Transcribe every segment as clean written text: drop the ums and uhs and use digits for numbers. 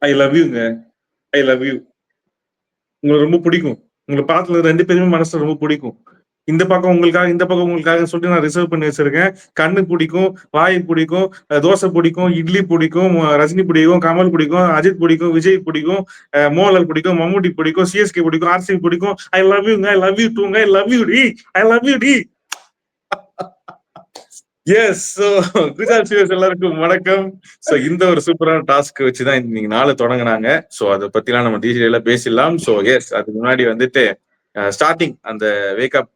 ஐ love யூங்க. I love you. உங்கள ரொம்ப பிடிக்கும். உங்கள பார்த்ததுல 2 பேருமே மனசுல ரொம்ப பிடிக்கும். இந்த பக்கம் உங்களுக்காக, இந்த பக்கம் உங்களுக்காக சொல்லிட்டு நான் ரிசர்வ் பண்ணி வச்சிருக்கேன். கண்ணு பிடிக்கும், வாய் பிடிக்கும், தோசை பிடிக்கும், இட்லி பிடிக்கும், ரஜினி பிடிக்கும், கமல் பிடிக்கும், அஜித் பிடிக்கும், விஜய் பிடிக்கும், மோகன்லால் பிடிக்கும், மம்முட்டி பிடிக்கும், சிஎஸ்கே பிடிக்கும், ஆர்சிபி பிடிக்கும். ஐ லவ் யூங்க. ஐ லவ் யூ டூங்க. ஐ லவ் யூ டி. ஐ லவ் யூ டி. எஸ். ஸோ குஜராத் வியூவர்ஸ் எல்லாருக்கும் வணக்கம். ஸோ இந்த ஒரு சூப்பரான டாஸ்க் வச்சு தான் இன்னைக்கு நாளை தொடங்குனாங்க. ஸோ அதை பத்திலாம் நம்ம டீட்டெயிலாக பேசிடலாம். ஸோ எஸ், அதுக்கு முன்னாடி வந்துட்டு ஸ்டார்டிங் அந்த வேக்கப்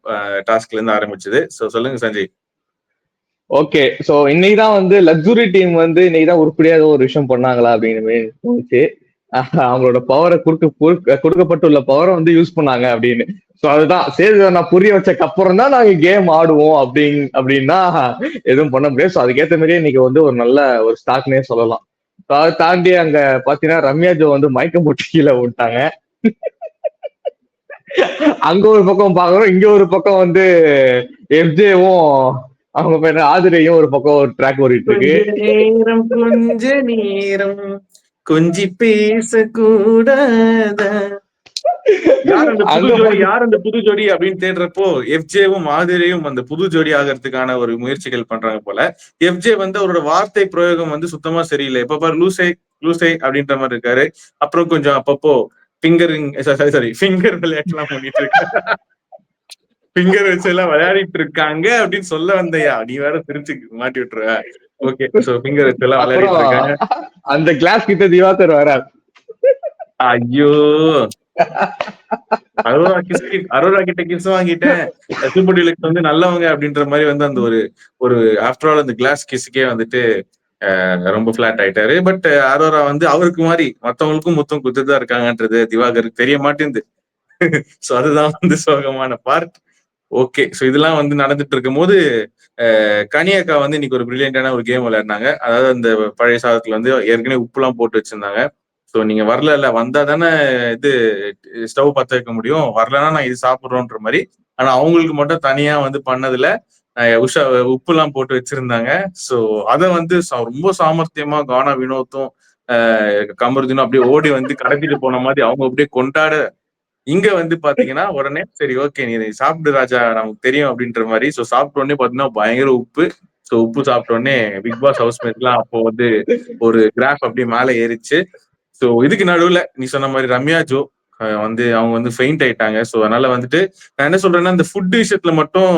டாஸ்க்ல இருந்து ஆரம்பிச்சது. ஸோ சொல்லுங்க சஞ்சய். ஓகே, சோ இன்னைக்குதான் வந்து லக்ஸுரி டீம் வந்து இன்னைக்குதான் உருப்படியா ஏதோ ஒரு விஷயம் பண்ணாங்களா அப்படின்னு தோணுச்சு. அவங்களோட பவரை கொடுக்கப்பட்டுள்ள பவரை வந்து யூஸ் பண்ணாங்க அப்படின்னு. சோ அதுதான் சரி, நான் புரிய வச்சக்கு அப்புறம் தான் நாங்க கேம் ஆடுவோம் அப்படின்னா எதுவும் பண்ண முடியாது. சோ அதுக்கேற்ற மாதிரியே இன்னைக்கு வந்து ஒரு நல்ல ஒரு ஸ்டார்ட்னே சொல்லலாம். அதை தாண்டி அங்க பாத்தீங்கன்னா ரம்யா ஜோ வந்து மயக்கம் போட்டு கீழே விட்டாங்க. அங்க ஒரு பக்கம் பாக்குறோம், இங்க ஒரு பக்கம் வந்து எஃப்ஜேவும் அவங்க பேர் ஆதிரையும் ஒரு பக்கம் ஒரு ட்ராக் ஓடிட்டு இருக்கு. கொஞ்ச நேரம் கொஞ்சி பேச கூட யார் அந்த புது ஜோடி அப்படின்னு தேடுறப்போ எஃப்ஜேவும் ஆதிரையும் அந்த புது ஜோடி ஆகிறதுக்கான ஒரு முயற்சிகள் பண்றாங்க போல. எஃப்ஜே வந்து அவரோட வார்த்தை பிரயோகம் வந்து சுத்தமா சரியில்லை. எப்ப பாரு லூசை லூசை அப்படின்ற மாதிரி இருக்காரு. அப்புறம் கொஞ்சம் அப்பப்போ ஃபிங்கர் விளையாட்டுலாம் பண்ணிட்டு இருக்காரு. ஃபிங்கர் வச்சு எல்லாம் விளையாடிட்டு இருக்காங்க அப்படின்னு சொல்ல வந்தையா, நீ வேற திருச்சி மாட்டி விட்டுருவ. ஓகே, சோ ஃபிங்கர் வச்சு எல்லாம் விளையாடிட்டு இருக்காங்க. அந்த கிளாஸ் கிட்ட திவாகர் வராது. ஐயோ, அரோரா கிட்ட கிஸ் வாங்கிட்டேன், சூப்பர் டீலக்ஸ் வந்து நல்லவங்க அப்படின்ற மாதிரி வந்து அந்த ஒரு ஆஃப்டர் ஆல் அந்த கிளாஸ் கிஸ்க்கே வந்துட்டு ரொம்ப பிளாட் ஆயிட்டாரு. பட் அரோரா வந்து அவருக்கு மாதிரி மத்தவங்களுக்கும் முத்தம் குத்துதான் இருக்காங்கன்றது திவாகருக்கு தெரிய மாட்டேங்குது. சோ அதுதான் வந்து சோகமான பார்ட். ஓகே, சோ இதெல்லாம் வந்து நடந்துட்டு இருக்கும் போது கனியாக்கா வந்து இன்னைக்கு ஒரு பிரில்லியண்டான ஒரு கேம் விளையாடினாங்க. அதாவது அந்த பழைய சாதத்துல வந்து ஏற்கனவே உப்புலாம் போட்டு வச்சிருந்தாங்க. ஸோ நீங்க வரல வந்தா தானே இது ஸ்டவ் பத்த வைக்க முடியும், வரலன்னா நான் இது சாப்பிட்றோன்ற மாதிரி. ஆனா அவங்களுக்கு மட்டும் தனியா வந்து பண்ணதுல உஷா உப்புலாம் போட்டு வச்சிருந்தாங்க. ஸோ அதை வந்து ரொம்ப சாமர்த்தியமா கானா வினோத்தும் கமருதீனும் அப்படியே ஓடி வந்து கடத்திட்டு போன மாதிரி அவங்க அப்படியே கொண்டாட, இங்க வந்து பாத்தீங்கன்னா உடனே சரி ஓகே நீ சாப்பிடு ராஜா நமக்கு தெரியும் அப்படின்ற மாதிரி. ஸோ சாப்பிட்ட உடனே பாத்தீங்கன்னா பயங்கர உப்பு. ஸோ உப்பு சாப்பிட்ட உடனே பிக் பாஸ் ஹவுஸ்மேட் எல்லாம் அப்போ வந்து ஒரு கிராஃப் அப்படியே மேலே ஏறிச்சு. ஸோ இதுக்கு நடுவுல நீ சொன்ன மாதிரி ரம்யா ஜோ வந்து அவங்க வந்து ஃபெயிண்ட் ஆயிட்டாங்க. ஸோ அதனால வந்துட்டு நான் என்ன சொல்றேன்னா, இந்த ஃபுட் விஷயத்துல மட்டும்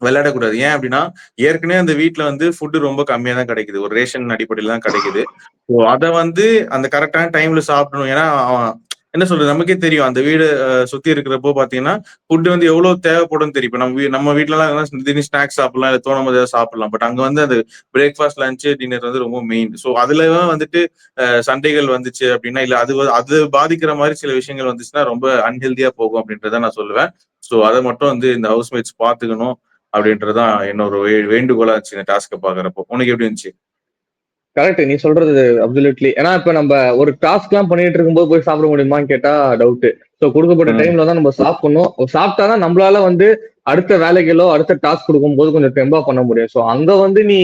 விளையாடக்கூடாது. ஏன் அப்படின்னா ஏற்கனவே அந்த வீட்டுல வந்து ஃபுட்டு ரொம்ப கம்மியா தான் கிடைக்குது, ஒரு ரேஷன் அடிப்படையில தான் கிடைக்குது. ஸோ அதை வந்து அந்த கரெக்டான டைம்ல சாப்பிடணும். ஏன்னா என்ன சொல்றது, நமக்கே தெரியும் அந்த வீடு சுத்தி இருக்கிறப்போ பாத்தீங்கன்னா ஃபுட் வந்து எவ்வளவு தேவைப்படும் தெரியும். இப்ப நம்ம வீட்டுல எல்லாம் திடீர்னு ஸ்நாக்ஸ் சாப்பிடலாம், இல்லை தோணும் போது சாப்பிடலாம். பட் அங்க வந்து அந்த பிரேக்ஃபாஸ்ட் லஞ்ச் டின்னர் வந்து ரொம்ப மெயின். ஸோ அதுல வந்துட்டு சண்டைகள் வந்துச்சு அப்படின்னா, இல்ல அது பாதிக்கிற மாதிரி சில விஷயங்கள் வந்துச்சுன்னா ரொம்ப அன்ஹெல்தியா போகும் அப்படின்றத நான் சொல்லுவேன். ஸோ அதை மட்டும் வந்து இந்த ஹவுஸ்மேட்ஸ் பாத்துக்கணும் அப்படின்றதான் என்னோட வேண்டுகோளா இருந்துச்சு இந்த டாஸ்கை பாக்குறப்போ. உனக்கு எப்படி இருந்துச்சு? கரெக்ட், நீ சொல்றது அப்சல்யூட்லி. ஏன்னா இப்ப நம்ம ஒரு டாஸ்க் எல்லாம் பண்ணிட்டு இருக்கும்போது போய் சாப்பிட முடியுமான்னு கேட்டா டவுட். ஸோ கொடுக்கப்பட்ட டைம்ல தான் நம்ம சாப்பிடணும். சாப்பிட்டாதான் நம்மளால வந்து அடுத்த வேலைகளோ அடுத்த டாஸ்க் கொடுக்கும்போது கொஞ்சம் தெம்பா பண்ண முடியும். ஸோ அங்க வந்து நீ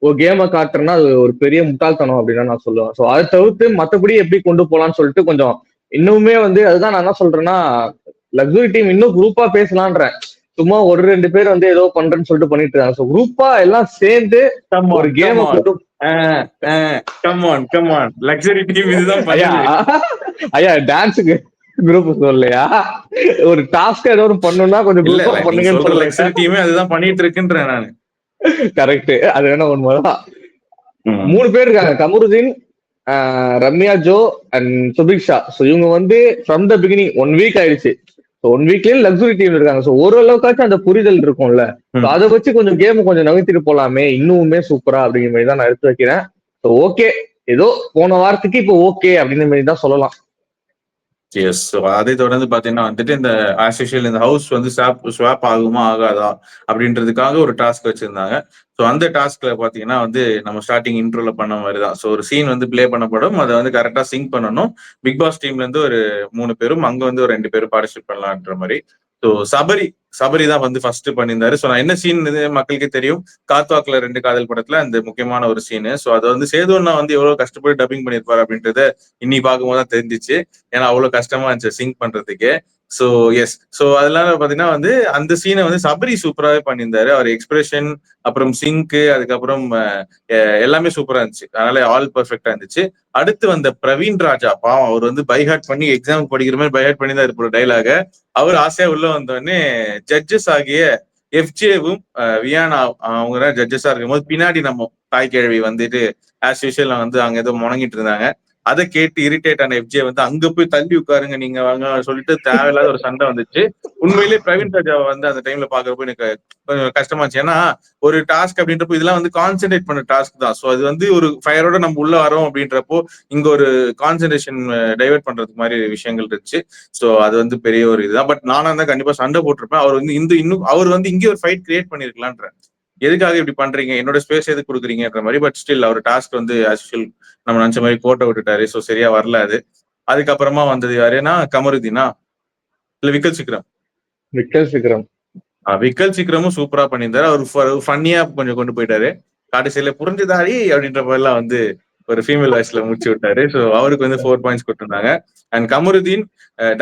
ஒரு கேமை காட்டுறன்னா அது ஒரு பெரிய முட்டாள்தனம் அப்படின்னு நான் சொல்லுவேன். ஸோ அதை தவிர்த்து மற்றபடி எப்படி கொண்டு போலான்னு சொல்லிட்டு கொஞ்சம் இன்னுமே வந்து அதுதான் நான் என்ன சொல்றேன்னா, லக்ஸுரி டீம் இன்னும் குரூப்பா பேசலான்றேன். சும்மா ஒரு 2 பேர் வந்து ஏதோ பண்றேன்னு சொல்லிட்டு பண்ணிட்டு இருக்காங்க. ஸோ குரூப்பா எல்லாம் சேர்ந்து ஒரு கேமை கொண்டு லக்ஸரி டீம் இதுதான் ஐயா டான்ஸுக்கு குரூப் சொல்லலையா, ஒரு டாஸ்க் ஏதோ ஒரு பண்ணணும்னா கொஞ்சம் குரூப்பா பண்ணுங்கன்னு சொல்ற லக்ஸரி டீமே அதுதான் பண்ணிட்டு இருக்குன்றேன் நான். கரெக்ட், அது வேணா உண்மைதான். 3 பேர் இருக்காங்க, Kamaruddin, Ramya Joe and Subiksha. So இவங்க வந்து ஃப்ரம் த பிகினிங் 1 வீக் ஆயிடுச்சு. ஒன் வீக்லயும் லக்ஸுரி டீம் இருக்காங்க. ஸோ ஓரளவுக்காச்சும் அந்த புரிதல் இருக்கும்ல. அதை வச்சு கொஞ்சம் கேம் கொஞ்சம் நகர்த்திட்டு போலாமே, இன்னுமே சூப்பரா அப்படிங்கிற மாதிரி தான் நான் எடுத்து வைக்கிறேன். ஸோ ஓகே, ஏதோ போன வாரத்துக்கு இப்போ ஓகே அப்படிங்கிற மாதிரி தான் சொல்லலாம். எஸ், அதை தொடர்ந்து பாத்தீங்கன்னா வந்துட்டு இந்த ஆஸ்யூஷுவல் இந்த ஹவுஸ் வந்து ஸ்வாப் ஆகுமா ஆகாதா அப்படின்றதுக்காக ஒரு டாஸ்க் வச்சிருந்தாங்க. ஸோ அந்த டாஸ்க்ல பாத்தீங்கன்னா வந்து நம்ம ஸ்டார்டிங் இன்ட்ரோல பண்ண மாதிரி தான். ஸோ ஒரு சீன் வந்து பிளே பண்ணப்படும், அதை வந்து கரெக்டா சிங்க் பண்ணணும். பிக் பாஸ் டீம்ல இருந்து ஒரு 3 பேரும், அங்க வந்து ஒரு 2 பேரும் பார்ட்டிசிபேட் பண்ணலான்ற மாதிரி. ஸோ சபரி தான் வந்து ஃபர்ஸ்ட் பண்ணியிருந்தாரு. ஸோ நான் என்ன சீன் மக்களுக்கு தெரியும், காத்வாக்ல 2 காதல் படத்துல அந்த முக்கியமான ஒரு சீனு. ஸோ அதை வந்து சேதுவண்ணா வந்து எவ்வளவு கஷ்டப்பட்டு டப்பிங் பண்ணியிருப்பாரு அப்படின்றத இன்னைக்கு பார்க்கும்போது தான் தெரிஞ்சிச்சு. ஏன்னா அவ்வளவு கஷ்டமா இருந்துச்சு சிங்க் பண்றதுக்கு. ஸோ எஸ், ஸோ அதனால பாத்தீங்கன்னா வந்து அந்த சீனை வந்து சபரி சூப்பராகவே பண்ணியிருந்தாரு. அவர் எக்ஸ்பிரஷன், அப்புறம் சிங்க், அதுக்கப்புறம் எல்லாமே சூப்பரா இருந்துச்சு. அதனால ஆல் பர்ஃபெக்டா இருந்துச்சு. அடுத்து வந்த பிரவீன் ராஜா, பாவம் அவர் வந்து பைஹார்ட் பண்ணி எக்ஸாம் படிக்கிற மாதிரி பைஹார்ட் பண்ணி தான் இருப்பாரு டைலாக. அவர் ஆசையா உள்ள வந்தோடனே ஜட்ஜஸ் ஆகிய எஃப்ஜேவும் வியானா அவங்க தான் ஜட்ஜஸா இருக்கும் போது பின்னாடி நம்ம தாய் கிழவி வந்துட்டு ஆஸ் யூஷுவல் வந்து அங்க ஏதோ முணங்கிட்டு இருந்தாங்க. அதை கேட்டு இரிட்டேட் ஆன எஃப்ஜே வந்து அங்க போய் தள்ளி உட்காருங்க நீங்க வாங்க சொல்லிட்டு தேவையில்லாத ஒரு சண்டை வந்துச்சு. உண்மையிலேயே பிரவீன் ராஜாவை வந்து அந்த டைம்ல பாக்குறப்போ எனக்கு கொஞ்சம் கஷ்டமாச்சு. ஏன்னா ஒரு டாஸ்க் அப்படின்றப்போ இதெல்லாம் வந்து கான்சென்ட்ரேட் பண்ண டாஸ்க் தான். ஸோ அது வந்து ஒரு ஃபயரோட நம்ம உள்ள வரோம் அப்படின்றப்போ இங்க ஒரு கான்சென்ட்ரேஷன் டைவெர்ட் பண்றதுக்கு மாதிரி விஷயங்கள் இருந்துச்சு. ஸோ அது வந்து பெரிய ஒரு இதுதான். பட் நானா தான் கண்டிப்பா சண்டை போட்டிருப்பேன். அவர் வந்து இன்னும் அவர் வந்து இங்கே ஒரு ஃபைட் கிரியேட் பண்ணிருக்கலான்ற, எதுக்காக இப்படி பண்றீங்க, என்னோட ஸ்பேஸ் எதுக்கு கொடுக்குறீங்கன்ற மாதிரி. பட் ஸ்டில் அவர் டாஸ்க் வந்து ஆக்சுவல் நம்ம நினைச்ச மாதிரி கோட்டை விட்டுட்டாரு. ஸோ சரியா வரல அது. அதுக்கப்புறமா வந்தது யாருன்னா கமருதீனா இல்ல விக்கல் சிக்ரம். விக்கல் சிக்ரமும் சூப்பரா பண்ணியிருந்தாரு. அவர் ஃபன்னியா கொஞ்சம் கொண்டு போயிட்டாரு. கடைசியில புரிஞ்சுதாடி அப்படின்ற மாதிரிலாம் வந்து ஒரு ஃபீமேல் வாய்ஸ்ல முடிச்சு விட்டாரு. ஸோ அவருக்கு வந்து 4 பாயிண்ட்ஸ் கொடுத்திருந்தாங்க. அண்ட் கமருதீன்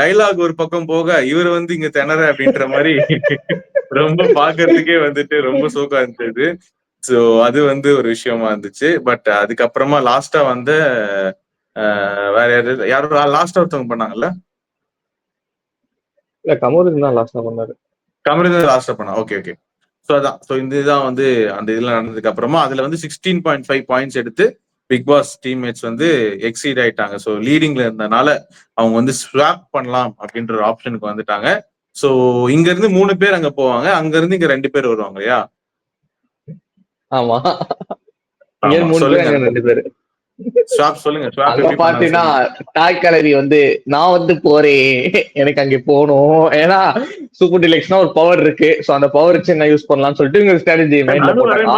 டைலாக் ஒரு பக்கம் போக இவர் வந்து இங்க திணற அப்படின்ற மாதிரி ரொம்ப பாக்குறதுக்கே வந்துட்டு ரொம்ப சோக்கா இருந்தது. ஸோ அது வந்து ஒரு விஷயமா இருந்துச்சு. பட் அதுக்கப்புறமா லாஸ்டா வந்து வேற யாரும் லாஸ்டா ஒருத்தவங்க பண்ணாங்கல்ல, கமருதீன் தான் லாஸ்டா பண்ணாரு. கமருதீன் லாஸ்டா பண்ணா. Okay okay. ஸோ அதான், ஸோ இந்த இதுதான் வந்து அந்த இதுல நடந்ததுக்கு அப்புறமா அதுல வந்து 16.5 பாயிண்ட்ஸ் எடுத்து பிக் பாஸ் டீம்மேட்ஸ் வந்து எக்ஸீட் ஆயிட்டாங்க. ஸோ லீடிங்ல இருந்தனால அவங்க வந்து ஸ்வாப் பண்ணலாம் அப்படின்ற ஒரு ஆப்ஷனுக்கு வந்துட்டாங்க. ஸோ இங்க இருந்து 3 பேர் அங்க போவாங்க, அங்க இருந்து இங்க 2 பேர் வருவாங்க இல்லையா? ஆமா, இங்க 3 பேர் அங்க 2 பேர். ஸ்வாப் சொல்லுங்க. அங்க பாத்தீங்கன்னா தாய் கலவி வந்து நான் வந்து போறேன், எனக்கு அங்க போகணும், ஏன்னா சூப்பர் டிலக்ஸ்னா ஒரு பவர் இருக்கு. சோ அந்த பவர் வச்சு என்ன யூஸ் பண்ணலாம்னு சொல்லிட்டு இவங்க ஸ்ட்ராட்டஜி மைண்ட்ல போட்டாங்க.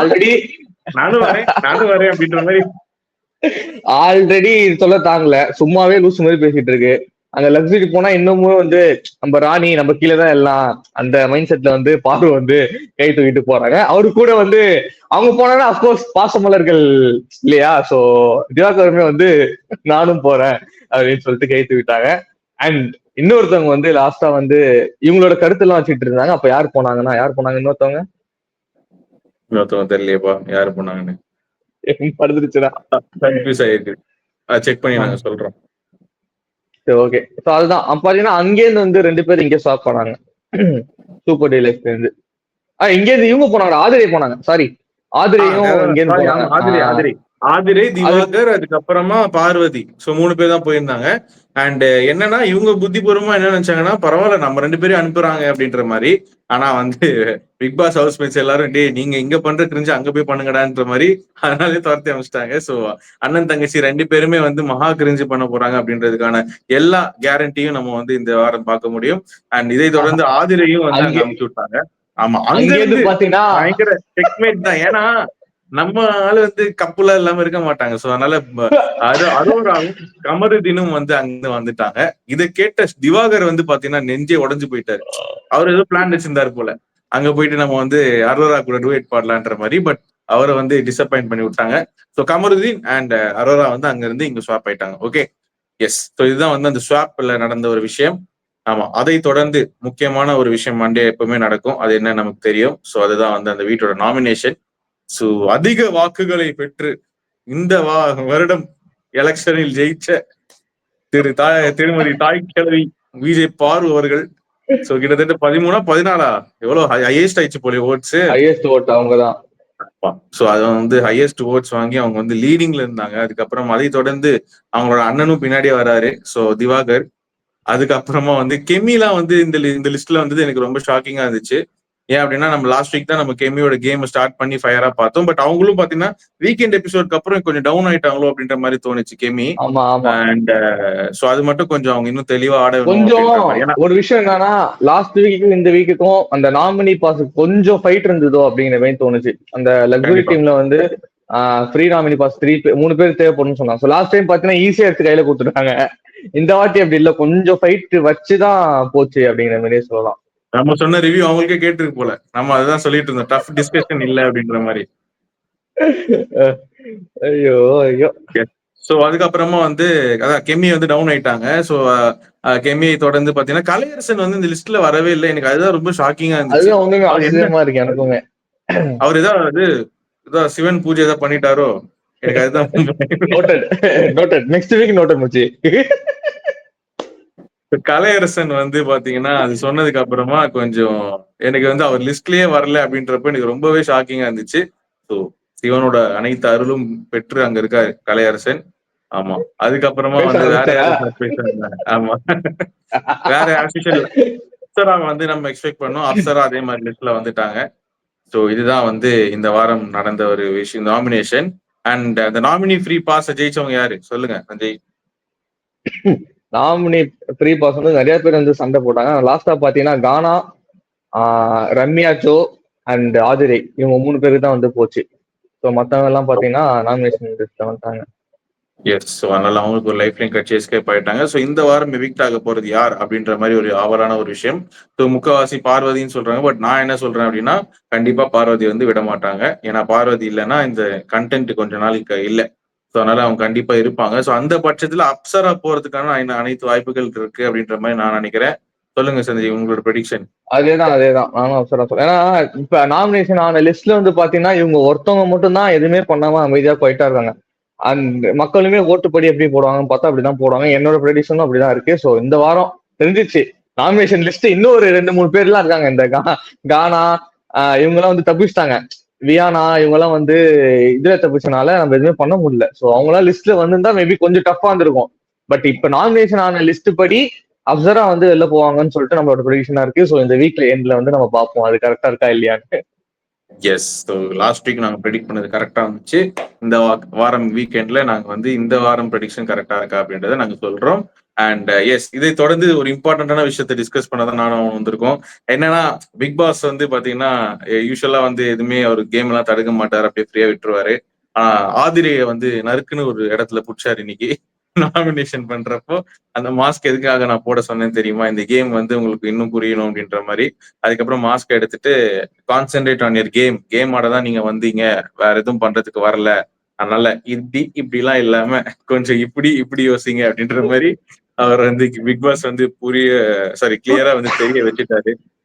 ஆல்ரெடி சொல்ல தாங்கல, சும்மாவே லூஸ் மாதிரி பேசிட்டு இருக்கு. அங்க லக்ஸரி போனா இன்னமும் வந்து நம்ம ராணி நம்ம கீழே தான் எல்லாம் அந்த மைண்ட் செட்ல வந்து பாரு வந்து கை தூக்கிட்டு போறாங்க. அவரு கூட வந்து அவங்க போனாங்கன்னா அப்கோர்ஸ் பாசமலர்கள் இல்லையா? சோ திவாகருமே வந்து நானும் போறேன் அப்படின்னு சொல்லிட்டு கை தூக்கிட்டாங்க. அண்ட் இன்னொருத்தவங்க வந்து லாஸ்டா வந்து இவங்களோட கருத்து எல்லாம் வச்சுட்டு இருந்தாங்க. அப்ப யார் போனாங்க இன்னொருத்தவங்க தெரியலையப்பா யாரு போனாங்கன்னு. படுத்துருச்சுடா, கன்ஃபியூஸ் ஆயிருக்கு. செக் பண்ணி நாங்க சொல்றோம். ஓகே. சோ அதுதான் பாத்தீங்கன்னா அங்கேருந்து வந்து 2 பேர் இங்கே ஸ்வாப் பண்ணாங்க சூப்பர் டீலக்ஸ்ல இருந்து. இங்க இருந்து இவங்க போனாங்க, ஆதிரை போனாங்க. சாரி, ஆதிரையும் இங்க இருந்து போனாங்க. ஆதிரை, திவாகர், அதுக்கப்புறமா பார்வதி. சோ 3 பேர் தான் போயிருந்தாங்க. அண்ட் என்னன்னா இவங்க புத்திபூர்வமா என்ன நினைச்சாங்கன்னா பரவாயில்ல நம்ம 2 பேரும் அனுப்புறாங்க அப்படின்ற மாதிரி. ஆனா வந்து பிக் பாஸ் ஹவுஸ் மேட்ஸ் எல்லாரும் டே நீங்க இங்க பண்ற தெரிஞ்சு அங்க போய் பண்ணுங்கடான்ற மாதிரி அதனாலே துரத்தி அமைச்சிட்டாங்க. சோ அண்ணன் தங்கச்சி 2 பேருமே வந்து மகா கிரிஞ்சு பண்ண போறாங்க அப்படின்றதுக்கான எல்லா கேரண்டியும் நம்ம வந்து இந்த வாரம் பார்க்க முடியும். அண்ட் இதை தொடர்ந்து ஆதிரையும் வந்து அங்க அனுப்பிச்சு விட்டாங்க. ஆமா, அங்க இருந்து பாத்தீங்கன்னா பயங்கர செக்மேட் தான். ஏன்னா நம்ம ஆளு வந்து கப்புல இல்லாம இருக்க மாட்டாங்க. சோ அதனால அரோராவும் கமருதீனும் வந்து அங்க வந்துட்டாங்க. இதை கேட்ட திவாகர் வந்து பாத்தீங்கன்னா நெஞ்சே உடஞ்சு போயிட்டாரு. அவர் ஏதோ பிளான் வச்சிருந்தாரு போல, அங்க போயிட்டு நம்ம வந்து அரோரா கூட டூயட் பாடலான்ற மாதிரி. பட் அவரை வந்து டிசப்பாயிண்ட் பண்ணி விட்டாங்க. சோ கமருதீன் அண்ட் அரோரா வந்து அங்க இருந்து இங்க ஸ்வாப் ஆயிட்டாங்க. Okay, S. ஸோ இதுதான் வந்து அந்த ஸ்வாப்ல நடந்த ஒரு விஷயம். ஆமா, அதை தொடர்ந்து முக்கியமான ஒரு விஷயம் மண்டே எப்பவுமே நடக்கும். அது என்ன நமக்கு தெரியும். ஸோ அதுதான் வந்து அந்த வீட்டோட நாமினேஷன். ஸோ அதிக வாக்குகளை பெற்று இந்த வருடம் எலெக்ஷனில் ஜெயிச்ச திருமதி தாய் கிழவி விஜய் பாரு அவர்கள். சோ கிட்டத்தட்ட 13-14 எவ்வளவு ஹையஸ்ட் ஆயிடுச்சு போல ஓட்ஸ். ஹையஸ்ட் ஓட் அவங்கதான். சோ அது வந்து ஹையஸ்ட் ஓட்ஸ் வாங்கி அவங்க வந்து லீடிங்ல இருந்தாங்க. அதுக்கப்புறம் அதை தொடர்ந்து அவங்களோட அண்ணனும் பின்னாடியே வராரு, சோ திவாகர். அதுக்கப்புறமா வந்து கெமிலாம் வந்து இந்த லிஸ்ட்ல வந்து எனக்கு ரொம்ப ஷாக்கிங்கா இருந்துச்சு. ஏன் அப்படின்னா நம்ம லாஸ்ட் வீக் தான் நம்ம கெமியோட கேம் ஸ்டார்ட் பண்ணி ஃபயரா பார்த்தோம். பட் அவங்களும் பாத்தீங்கன்னா வீக்கெண்ட் எபிசோட்க்கு அப்புறம் கொஞ்சம் டவுன் ஆயிட்டாங்களோ அப்படின்ற மாதிரி தோணுச்சு கெமி. அண்ட் சோ அது மட்டும் கொஞ்சம் அவங்க இன்னும் தெளிவா ஆட கொஞ்சம். ஒரு விஷயம் என்னன்னா லாஸ்ட் வீக்கும் இந்த வீக்குக்கும் அந்த நாமினி பாஸ் கொஞ்சம் ஃபைட் இருந்ததோ அப்படிங்கிற மாதிரி தோணுச்சு. அந்த லக்ஸரி டீம்ல வந்து ஃப்ரீ நாமினி பாஸ் 3 பேர் தேவைப்படும்னு சொன்னாங்க. லாஸ்ட் டைம் பாத்தீங்கன்னா ஈஸியா எடுத்து கையில கொடுத்துருக்காங்க. இந்த வாட்டி அப்படி இல்ல, கொஞ்சம் ஃபைட் வச்சுதான் போச்சு அப்படிங்கிற மாதிரியே சொல்லலாம். நம்ம சொன்ன ரிவ்யூ அவங்களுக்கே கேட்டிருக்கு போல. நம்ம அதுதான் சொல்லிட்டு இருந்தோம். டஃப் டிஸ்கஷன் இல்ல அப்படின்ற மாதிரி. ஐயோ ஐயோ. சோ அதுக்கப்புறமா வந்து அதான் கெமி வந்து டவுன் ஆயிட்டாங்க. சோ கெமி தொடர்ந்து பாத்தீங்கன்னா கலையரசன் வந்து இந்த லிஸ்ட்ல வரவே இல்லை. எனக்கு அதுதான் ரொம்ப ஷாக்கிங்கா இருந்துச்சு. அதுதான் ஒண்ணுமே அவர் என்ன ஆச்சரியமா இருக்கு எனக்குமே. அவர் ஏதாவது சிவன் பூஜை ஏதாவது பண்ணிட்டாரோ எனக்கு அதுதான் noted noted next week noted மச்சி. கலையரசன் வந்து பாத்தீங்கன்னா அது சொன்னதுக்கு அப்புறமா கொஞ்சம் எனக்கு வந்து அவர் லிஸ்ட்லயே வரல அப்படின்றப்ப எனக்கு ரொம்பவே ஷாக்கிங்கா இருந்துச்சு. ஸோ சிவனோட அனைத்து அருளும் பெற்று அங்க இருக்காரு கலையரசன். ஆமா. அதுக்கப்புறமா பேச வந்து வேற ஆரம்பிச்சிட்டாரா? யாரு சர்ப்ரைஸா இருந்தாங்க. ஆமா. வேற ஆஸ்யூஷுவல் அப்சரா வந்து நம்ம எக்ஸ்பெக்ட் பண்ணோம். அப்சரா அதே மாதிரி லிஸ்ட்ல வந்துட்டாங்க. ஸோ இதுதான் வந்து இந்த வாரம் நடந்த ஒரு விஷயம் நாமினேஷன். அண்ட் அந்த நாமினி ஃப்ரீ பாஸ் ஜெயிச்சவங்க யாரு சொல்லுங்க சஞ்சய். நாமினி ஃப்ரீ பாஸ் வந்து நிறைய பேர் வந்து சண்டை போட்டாங்க. லாஸ்டா பாத்தீங்கன்னா கானா, ரம்யா சோ அண்ட் ஆதிரை இவங்க 3 பேருக்கு தான் வந்து போச்சு. ஸோ மத்தவங்க எல்லாம் பாத்தீங்கன்னா நாமினேஷன் லிஸ்ட்ல வந்துட்டாங்க. எஸ். ஸோ அதனால அவங்களுக்கு ஒரு லைஃப் லைன் கட்சி எஸ்கேப் ஆயிட்டாங்க. ஸோ இந்த வாரம் எவிக்ட் ஆக போறது யார் அப்படின்ற மாதிரி ஒரு ஆவலான ஒரு விஷயம். ஸோ முக்கவாசி பார்வதின்னு சொல்றாங்க. பட் நான் என்ன சொல்றேன் அப்படின்னா கண்டிப்பா பார்வதி வந்து விட மாட்டாங்க. ஏன்னா பார்வதி இல்லைன்னா இந்த கண்டென்ட் கொஞ்ச நாளைக்கு இல்லை. ஸோ அதனால அவங்க கண்டிப்பா இருப்பாங்க. ஸோ அந்த பட்சத்துல அப்சரா போறதுக்கான அனைத்து வாய்ப்புகள் இருக்கு அப்படின்ற மாதிரி நான் நினைக்கிறேன். சொல்லுங்க சஞ்சய் உங்களோட ப்ரெடிக்ஷன். அதேதான் நானும் அவசரம் சொல்றேன். ஏன்னா இப்ப நாமினேஷன் ஆன லிஸ்ட்ல வந்து பாத்தீங்கன்னா இவங்க ஒருத்தவங்க மட்டும் தான் எதுவுமே பண்ணாம அமைதியா போயிட்டா இருக்காங்க. அண்ட் மக்களுமே ஓட்டுப்படி எப்படி போடுவாங்கன்னு பார்த்தா அப்படிதான் போடுவாங்க. என்னோட ப்ரெடிக்ஷனும் அப்படிதான் இருக்கு. ஸோ இந்த வாரம் தெரிஞ்சிச்சு நாமினேஷன் லிஸ்ட் இன்னும் ஒரு 2-3 பேர்லாம் இருக்காங்க. இந்த கானா இவங்க எல்லாம் வந்து தப்பிச்சிட்டாங்க. வியானா இவங்க எல்லாம் வந்து இதுல தப்பிச்சனால நம்ம எதுவுமே பண்ண முடியல. ஸோ அவங்களாம் லிஸ்ட்ல வந்திருந்தா மேபி கொஞ்சம் டஃபா இருந்திருக்கும். பட் இப்ப நாமினேஷன் ஆன லிஸ்ட் படி அப்சரா வந்து வெளில போவாங்கன்னு சொல்லிட்டு நம்மளோட ப்ரெடிக்ஷனா இருக்கு. ஸோ இந்த வீக்ல எண்ட்ல வந்து நம்ம பார்ப்போம் அது கரெக்டா இருக்கா இல்லையான்னு. எஸ். ஸோ லாஸ்ட் வீக் நாங்கள் ப்ரெடிக்ட் பண்ணது கரெக்டாக வந்துச்சு. இந்த வாரம் வீக்கெண்ட்ல நாங்கள் வந்து இந்த வாரம் ப்ரெடிக்ஷன் கரெக்டாக இருக்கா அப்படின்றத நாங்கள் சொல்றோம். அண்ட் எஸ் இதை தொடர்ந்து ஒரு இம்பார்ட்டன்டான விஷயத்தை டிஸ்கஸ் பண்ண தான் நானும் வந்திருக்கோம். என்னன்னா பிக் பாஸ் வந்து பாத்தீங்கன்னா யூஸ்வலா வந்து எதுவுமே அவர் கேம் எல்லாம் தடுக்க மாட்டார், அப்படியே ஃப்ரீயா விட்டுருவாரு. ஆனா ஆதிரையை வந்து நறுக்குன்னு ஒரு இடத்துல புடிச்சாரு இன்னைக்கு நாமினேஷன் பண்றப்போ. அந்த மாஸ்க் எதுக்காக நான் போட சொன்னேன்னு தெரியுமா, இந்த கேம் வந்து உங்களுக்கு இன்னும் புரியணும் அப்படின்ற மாதிரி. அதுக்கப்புறம் மாஸ்க் எடுத்துட்டு கான்சென்ட்ரேட் ஆன் யர் கேம் ஆட தான் நீங்க வந்தீங்க, வேற எதுவும் பண்றதுக்கு வரல. அதனால இப்படி எல்லாம் இல்லாம கொஞ்சம் இப்படி யோசிங்க அப்படின்ற மாதிரி அவர் வந்து பிக் பாஸ் வந்து கிளியரா வந்து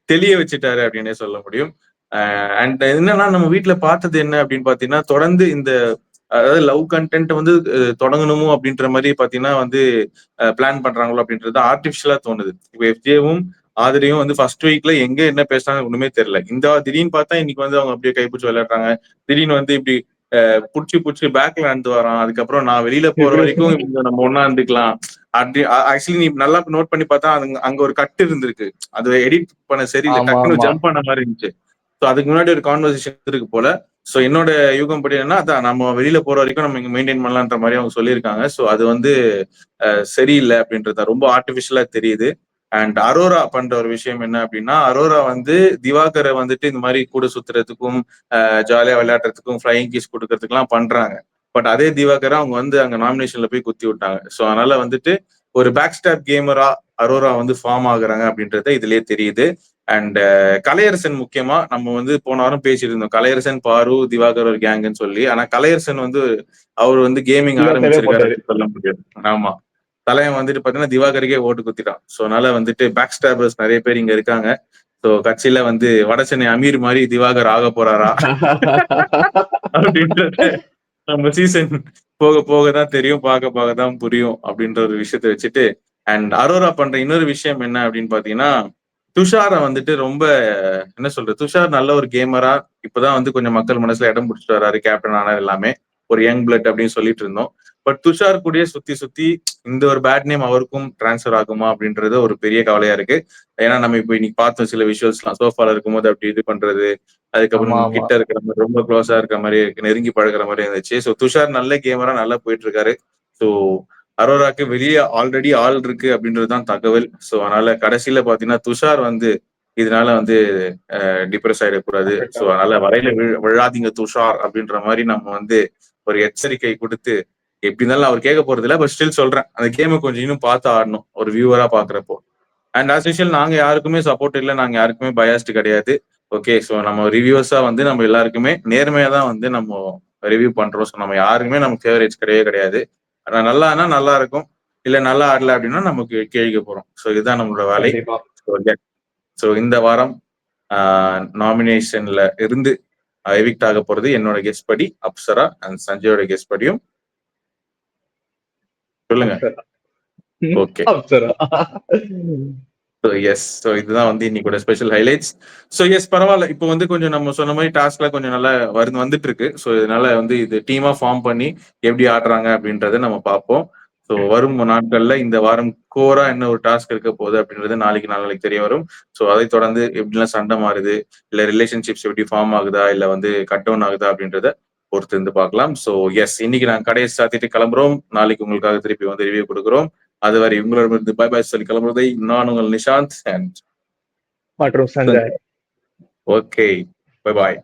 தெளிய வச்சுட்டாரு அப்படின்னே சொல்ல முடியும். அண்ட் என்னன்னா நம்ம வீட்டுல பார்த்தது என்ன அப்படின்னு பாத்தீங்கன்னா தொடர்ந்து இந்த அதாவது லவ் கண்டென்ட் வந்து தொடங்கணுமோ அப்படின்ற மாதிரி பாத்தீங்கன்னா வந்து பிளான் பண்றாங்களோ அப்படின்றது ஆர்டிபிஷியலா தோணுது. இப்போ எஃப்ஜேவும் ஆதிரியும் வந்து ஃபர்ஸ்ட் வீக்ல எங்க என்ன பேசுறாங்க ஒண்ணுமே தெரியல. இந்த திடீர்னு பார்த்தா இன்னைக்கு வந்து அவங்க அப்படியே கைப்பிடிச்சு விளையாடுறாங்க. திடீர்னு வந்து இப்படி புடிச்சு பேக்ல நடந்து வரான். அதுக்கப்புறம் நான் வெளியில போற வரைக்கும் இங்க நம்ம ஒண்ணா இருந்துக்கலாம் அப்படி. ஆக்சுவலி நீ நல்லா நோட் பண்ணி பார்த்தா அங்க ஒரு கட்டு இருந்திருக்கு. அது எடிட் பண்ண சரியில்லை, ஆமா டக்குன்னு ஆமா. ஜம்ப் பண்ண மாதிரி இருந்துச்சு. ஸோ அதுக்கு முன்னாடி ஒரு கான்வர்சேஷன் இருக்கு போல. ஸோ என்னோட யூகம் படி என்ன அதான் நம்ம வெளியில போற வரைக்கும் நம்ம இங்க மெயின்டைன் பண்ணலான்ற மாதிரி அவங்க சொல்லியிருக்காங்க. ஸோ அது வந்து சரியில்லை அப்படின்றது ரொம்ப ஆர்டிபிஷியலா தெரியுது. அண்ட் அரோரா பண்ற ஒரு விஷயம் என்ன அப்படின்னா அரோரா வந்து திவாகரை வந்துட்டு இந்த மாதிரி கூட சுத்துறதுக்கும் ஜாலியா விளையாடுறதுக்கும் ஃபிளைங் கிஸ் கொடுக்கறதுக்குலாம் பண்றாங்க. பட் அதே திவாகரை அவங்க வந்து அங்க நாமினேஷன்ல போய் குத்தி விட்டாங்க. ஸோ அதனால வந்துட்டு ஒரு பேக் ஸ்டாப் கேமரா அரோரா வந்து ஃபார்ம் ஆகுறாங்க அப்படின்றத இதுலயே தெரியுது. அண்ட் கலையரசன் முக்கியமா நம்ம வந்து போன வாரம் பேசிட்டு இருந்தோம், கலையரசன் பாரு திவாகர் ஒரு கேங்குன்னு சொல்லி. ஆனா கலையரசன் வந்து அவர் வந்து கேமிங் ஆரம்பிச்சிருக்காரு போட்டாரு. அப்படின்னு சொல்ல முடியாது. ஆமா. தலைவன் வந்துட்டு பாத்தீங்கன்னா திவாகருக்கே ஓட்டு குத்திட்டான். ஸோ அதனால வந்துட்டு பேக் ஸ்டாபர்ஸ் நிறைய பேர் இங்க இருக்காங்க. ஸோ கட்சியில வந்து வடசென்னை அமீர் மாதிரி திவாகர் ஆக போறாரா அப்படின்றத நம்ம சீசன் போக போக தான் தெரியும், பார்க்க தான் புரியும் அப்படின்ற ஒரு விஷயத்த வச்சுட்டு. அண்ட் அரோரா பண்ற இன்னொரு விஷயம் என்ன அப்படின்னு பாத்தீங்கன்னா துஷாரை வந்துட்டு ரொம்ப என்ன சொல்றது, துஷார் நல்ல ஒரு கேமரா இப்பதான் வந்து கொஞ்சம் மக்கள் மனசுல இடம் பிடிச்சிட்டு வர்றாரு, கேப்டன் ஆனார் எல்லாமே ஒரு யங் பிளட் அப்படின்னு சொல்லிட்டு இருந்தோம். பட் துஷார் கூடயே சுத்தி சுத்தி இந்த ஒரு பேட் நேம் அவருக்கும் டிரான்ஸ்ஃபர் ஆகுமா அப்படின்றது ஒரு பெரிய கவலையா இருக்கு. ஏன்னா நம்ம இப்ப இன்னைக்கு பார்த்தோம் சில விஷுவல்ஸ்லாம், சோஃபால இருக்கும்போது அப்படி இது பண்றது, ஆமா அதுக்கப்புறம் ஆமா. கிட்ட இருக்கிற மாதிரி ரொம்ப க்ளோஸா இருக்க மாதிரி நெருங்கி பழகுற மாதிரி இருந்துச்சு. ஸோ துஷார் நல்ல கேமரா நல்லா போயிட்டு இருக்காரு. ஸோ அரோராக்கு வெளியே ஆல்ரெடி ஆள் இருக்கு அப்படின்றதுதான் தகவல். ஸோ அதனால கடைசியில பாத்தீங்கன்னா துஷார் வந்து இதனால வந்து டிப்ரெஸ் ஆயிடக்கூடாது. ஸோ அதனால வரையில விழாதீங்க துஷார் அப்படின்ற மாதிரி நம்ம வந்து ஒரு எச்சரிக்கை கொடுத்து, எப்படி இருந்தாலும் அவர் கேட்க போறது இல்லை, பட் ஸ்டில் சொல்றேன் அந்த கேமை கொஞ்சம் இன்னும் பார்த்து ஆடணும் ஒரு வியூவரா பாக்குறப்போ. அண்ட் ஆஸ் யூஷுவல் நாங்க யாருக்குமே சப்போர்ட் இல்லை, நாங்க யாருக்குமே பயாஸ்டு கிடையாது. ஓகே, ஸோ நம்ம ரிவ்யூவர்ஸா வந்து நம்ம எல்லாருக்குமே நேர்மையா தான் வந்து நம்ம ரிவ்யூ பண்றோம். ஸோ நம்ம யாருக்குமே நம்ம ஃபேவரேட்ஸ் கிடையவே கிடையாது. ஆனா நல்லானா நல்லா இருக்கும், இல்ல நல்லா ஆடல அப்படின்னா நமக்கு கேள்விக்க போறோம். ஸோ இதுதான் நம்மளோட வேலை. கண்டிப்பா. ஸோ இந்த வாரம் நாமினேஷன்ல இருந்து எவிக்ட் ஆக போறது என்னோட கெஸ் படி அப்சரா அண்ட் சஞ்சயோட கெஸ் படியும். சொல்லுங்க. ஓகே, அப்சரா. எஸ். ஸோ இதுதான் வந்து இன்னைக்கு ஸ்பெஷல் ஹைலைட்ஸ். ஸோ எஸ், பரவாயில்ல. இப்போ வந்து கொஞ்சம் நம்ம சொன்ன மாதிரி டாஸ்க்லாம் கொஞ்சம் நல்லா வந்துட்டு இருக்கு. ஸோ இதனால வந்து இது டீமா ஃபார்ம் பண்ணி எப்படி ஆடுறாங்க அப்படின்றத நம்ம பார்ப்போம். ஸோ வரும் நாட்கள்ல இந்த வாரம் கோரா என்ன ஒரு டாஸ்க் இருக்க போகுது அப்படின்றது நாளைக்கு தெரிய வரும். ஸோ அதை தொடர்ந்து எப்படிலாம் சண்டை மாறுது, இல்ல ரிலேஷன்ஷிப்ஸ் எப்படி ஃபார்ம் ஆகுதா, இல்ல வந்து கட் டவுன் ஆகுதா அப்படின்றத பொறுத்து இருந்து பார்க்கலாம். ஸோ எஸ், இன்னைக்கு நாங்கள் கடையை சாத்திட்டு கிளம்புறோம். நாளைக்கு உங்களுக்காக திருப்பி வந்து ரிவ்யூ கொடுக்குறோம். அதுவரை உங்களிடமிருந்து பை பாய் சொல்லி கிளம்புறதை நான் உங்கள் நிஷாந்த் அண்ட் மற்றும் சஞ்சய். Okay, bye bye.